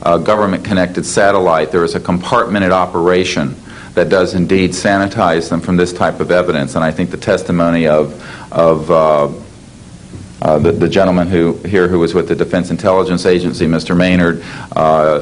government-connected satellite, there is a compartmented operation that does indeed sanitize them from this type of evidence. And I think the testimony of the gentleman who was with the Defense Intelligence Agency, Mr. Maynard,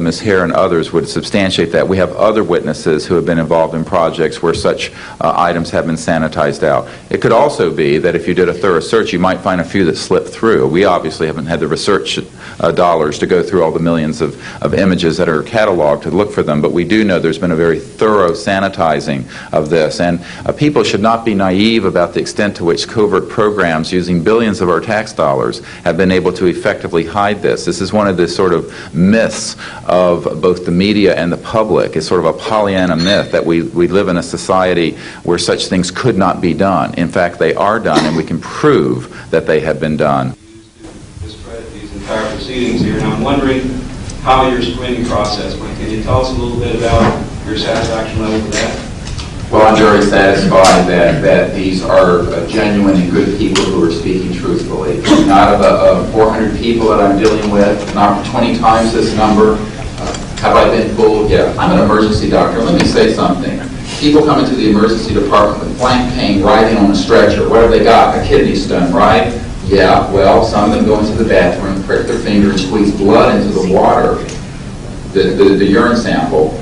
Ms. Hare, and others would substantiate that. We have other witnesses who have been involved in projects where such items have been sanitized out. It could also be that if you did a thorough search, you might find a few that slipped through. We obviously haven't had the research dollars to go through all the millions of images that are cataloged to look for them, but we do know there's been a very thorough sanitizing of this. And people should not be naive about the extent to which covert programs using billions of our tax dollars have been able to effectively hide this. This is one of the sort of myths of both the media and the public. It's sort of a Pollyanna myth that we live in a society where such things could not be done. In fact, they are done, and we can prove that they have been done. Discredit these entire proceedings here, and I'm wondering how your screening process went. Can you tell us a little bit about your satisfaction level with that? Well, I'm very satisfied that these are genuine and good people who are speaking truthfully. Not of 400 people that I'm dealing with, not 20 times this number. Have I been fooled? Yeah. I'm an emergency doctor. Let me say something. People come into the emergency department with flank pain, writhing on a stretcher. What have they got? A kidney stone, right? Yeah, well, some of them go into the bathroom, prick their finger, and squeeze blood into the water, the urine sample,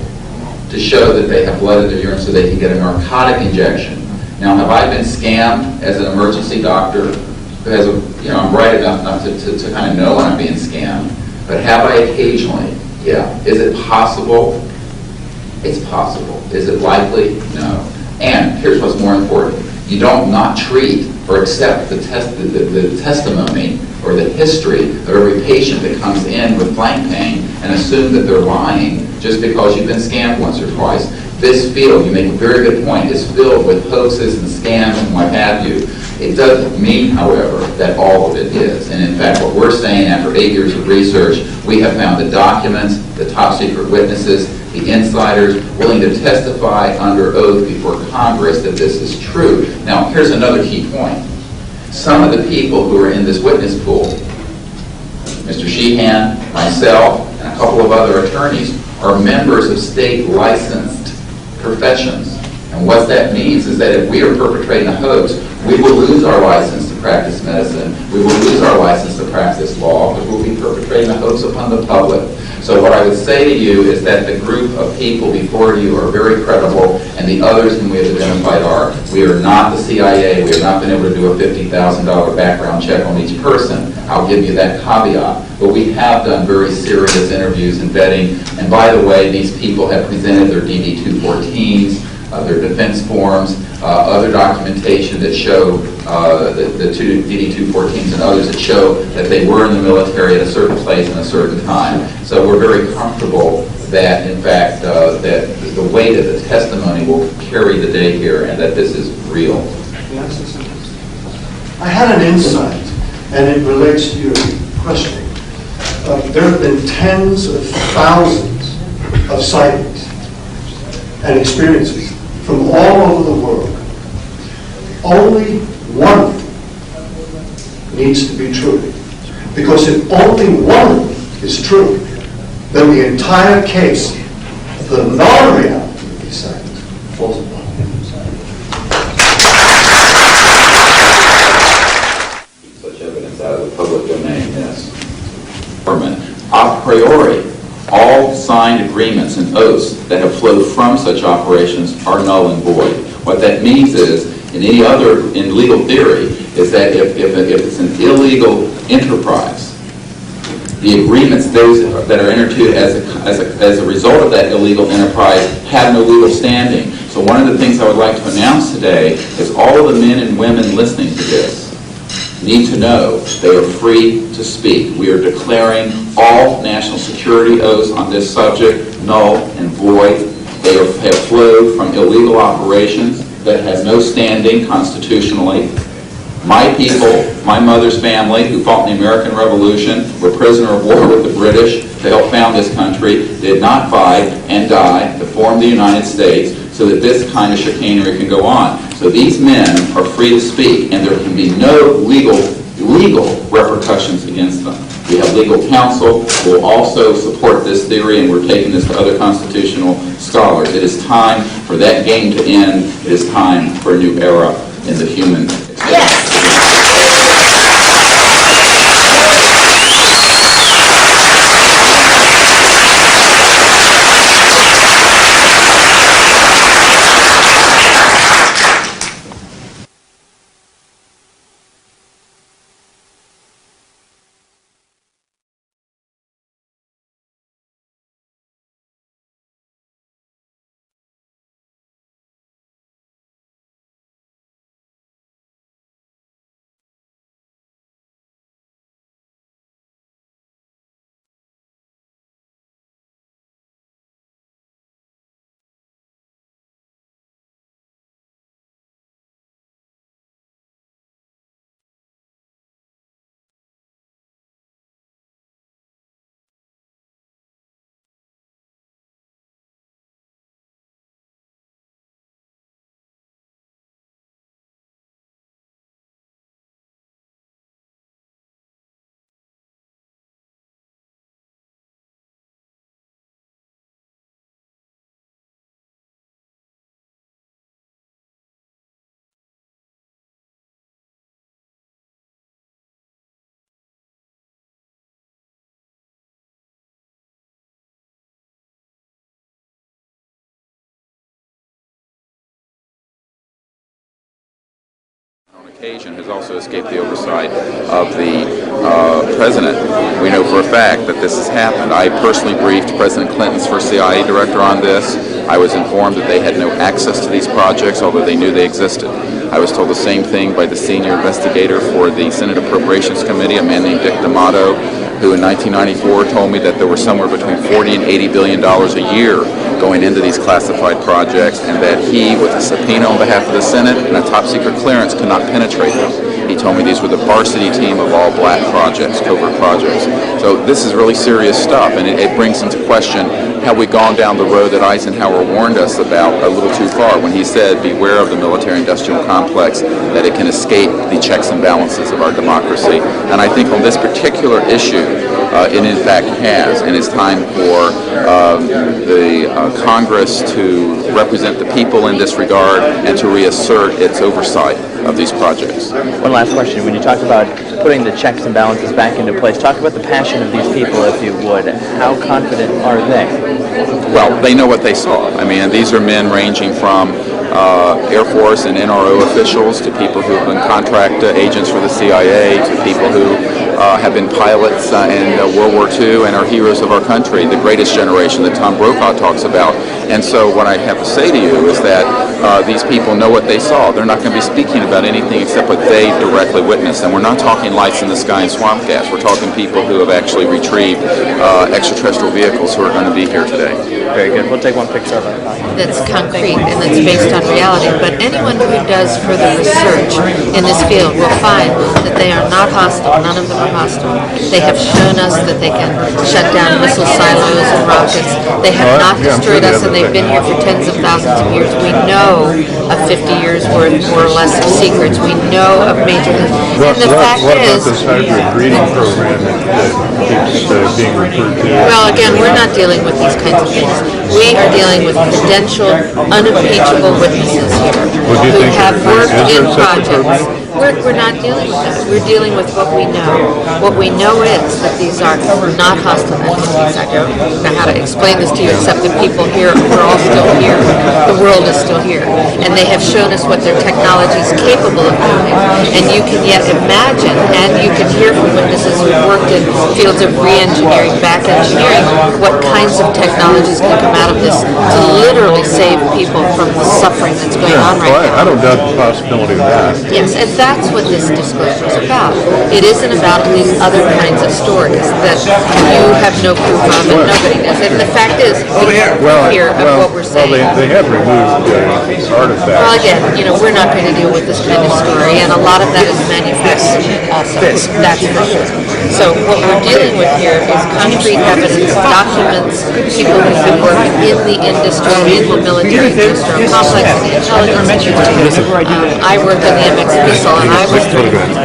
to show that they have blood in their urine so they can get a narcotic injection. Now, have I been scammed as an emergency doctor who has I'm bright enough not to kind of know when I'm being scammed, but have I occasionally? Yeah. Is it possible? It's possible. Is it likely? No. And here's what's more important. You don't not treat or accept the testimony or the history of every patient that comes in with flank pain and assume that they're lying just because you've been scammed once or twice. This field, you make a very good point, is filled with hoaxes and scams and what have you. It doesn't mean, however, that all of it is. And in fact, what we're saying after 8 years of research, we have found the documents, the top secret witnesses, the insiders willing to testify under oath before Congress that this is true. Now, here's another key point. Some of the people who are in this witness pool, Mr. Sheehan, myself, and a couple of other attorneys, are members of state licensed professions. And what that means is that if we are perpetrating a hoax, we will lose our license to practice medicine. We will lose our license to practice law because we'll be perpetrating a hoax upon the public. So what I would say to you is that the group of people before you are very credible, and the others whom we have identified are. We are not the CIA. We have not been able to do a $50,000 background check on each person. I'll give you that caveat. But we have done very serious interviews and vetting. And by the way, these people have presented their DD-214s, their defense forms, other documentation that show the two DD-214s and others that show that they were in the military at a certain place and a certain time. So we're very comfortable that, in fact, that the weight of the testimony will carry the day here and that this is real. I had an insight, and it relates to your question. There have been tens of thousands of sightings and experiences from all over the world. Only one needs to be true. Because if only one is true, then the entire case, the non-reality of these sightings, falls apart. Such evidence out of the public domain, yes. A priori, all signed agreements and oaths that have flowed from such operations are null and void. What that means is, in legal theory, is that if it's an illegal enterprise, the agreements those that are entered into as a result of that illegal enterprise have no legal standing. So one of the things I would like to announce today is all of the men and women listening to this need to know they are free to speak. We are declaring all national security oaths on this subject null and void. They have flowed from illegal operations that have no standing constitutionally. My people, my mother's family, who fought in the American Revolution, were prisoner of war with the British to help found this country, did not fight and die to form the United States so that this kind of chicanery can go on. So these men are free to speak, and there can be no legal repercussions against them. We have legal counsel who will also support this theory, and we're taking this to other constitutional scholars. It is time for that game to end. It is time for a new era in the human experience. Yes. Occasion has also escaped the oversight of the president. We know for a fact that this has happened. I personally briefed President Clinton's first CIA director on this. I was informed that they had no access to these projects, although they knew they existed. I was told the same thing by the senior investigator for the Senate Appropriations Committee, a man named Dick D'Amato, who in 1994 told me that there were somewhere between $40 and $80 billion a year going into these classified projects, and that he, with a subpoena on behalf of the Senate and a top-secret clearance, could not penetrate them. He told me these were the varsity team of all black projects, covert projects. So this is really serious stuff, and it brings into question, have we gone down the road that Eisenhower warned us about a little too far when he said, beware of the military-industrial complex, that it can escape the checks and balances of our democracy. And I think on this particular issue, it in fact has, and it's time for the Congress to represent the people in this regard and to reassert its oversight of these projects. One last question. When you talk about putting the checks and balances back into place, talk about the passion of these people, if you would. How confident are they? Well, they know what they saw. I mean, these are men ranging from Air Force and NRO officials to people who have been contract agents for the CIA to people who have been pilots in World War II and are heroes of our country, the greatest generation that Tom Brokaw talks about. And so what I have to say to you is that these people know what they saw. They're not going to be speaking about anything except what they directly witnessed. And we're not talking lights in the sky and swamp gas. We're talking people who have actually retrieved extraterrestrial vehicles who are going to be here today. Very good. We'll take one picture of it. That's concrete and that's based on reality. But anyone who does further research in this field will find that they are not hostile. None of them are hostile. They have shown us that they can shut down missile silos and rockets. They have not destroyed us, and they've been here for tens of thousands of years. We know of 50 years worth, more or less, of secrets. We know of major... And the fact is... What about this hybrid breeding program that keeps being referred to? Well, again, we're not dealing with these kinds of things. We are dealing with credentialed, unimpeachable witnesses here who have worked in projects. We're not dealing with that. We're dealing with what we know. What we know is that these are not hostile entities. I don't know how to explain this to you except that people here, we're all still here. The world is still here. And they have shown us what their technology is capable of doing. And you can yet imagine, and you can hear from witnesses who worked in fields of re-engineering, back engineering, what kinds of technologies can come out of this to literally save people from the suffering that's going on right now. I don't doubt the possibility of that. Yes, and that's what this disclosure is about. It isn't about these other kinds of stories that you have no proof of and nobody does. And the fact is, we hear of what we're saying. Well, they have removed artifacts. Well, again, we're not going to deal with this kind of story, and a lot of that is manufactured also. That's for sure. So what we're dealing with here is concrete evidence, documents, people who've been working in the industry, in the military industrial complex, in the intelligence industry. I worked in the MX missile, well, and I would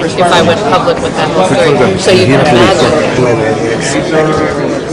if I went public with that whole story. So you can imagine.